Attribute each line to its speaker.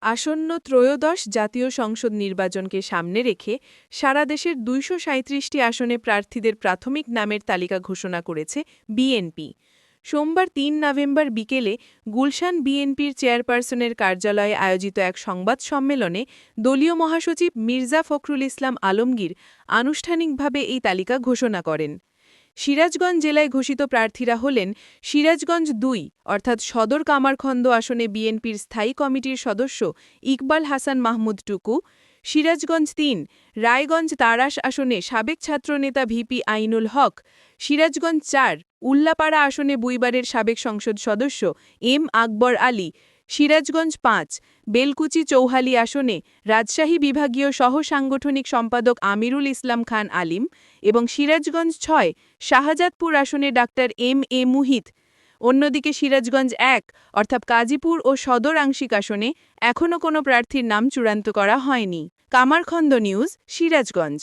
Speaker 1: আসন্ন ত্রয়োদশ জাতীয় সংসদ নির্বাচনকে সামনে রেখে সারা দেশের ২৩৭টি আসনে প্রার্থীদের প্রাথমিক নামের তালিকা ঘোষণা করেছে বিএনপি। সোমবার ৩ নভেম্বর বিকেলে গুলশান বিএনপির চেয়ারপারসনের কার্যালয়ে আয়োজিত এক সংবাদ সম্মেলনে দলীয় মহাসচিব মির্জা ফখরুল ইসলাম আলমগীর আনুষ্ঠানিকভাবে এই তালিকা ঘোষণা করেন। সিরাজগঞ্জ জেলায় ঘোষিত প্রার্থীরা হলেন সিরাজগঞ্জ ২ অর্থাৎ সদর কামারখন্দ আসনে বিএনপির স্থায়ী কমিটির সদস্য ইকবাল হাসান মাহমুদ টুকু, সিরাজগঞ্জ ৩ রায়গঞ্জ তাড়াশ আসনে সাবেক ছাত্রনেতা ভিপি আইনুল হক, সিরাজগঞ্জ ৪ উল্লাপাড়া আসনে বুইবারের সাবেক সংসদ সদস্য এম আকবর আলী, সিরাজগঞ্জ ৫ বেলকুচি চৌহালি আসনে রাজশাহী বিভাগীয় সহ-সাংগঠনিক সম্পাদক আমিরুল ইসলাম খান আলিম এবং সিরাজগঞ্জ ৬ শাহজাদপুর আসনে ডাক্তার এম মুহিত। অন্যদিকে সিরাজগঞ্জ ১ অর্থাৎ কাজীপুর ও সদর আংশিক আসনে এখনও কোনো প্রার্থীর নাম চূড়ান্ত করা হয়নি। কামারখন্দ নিউজ, সিরাজগঞ্জ।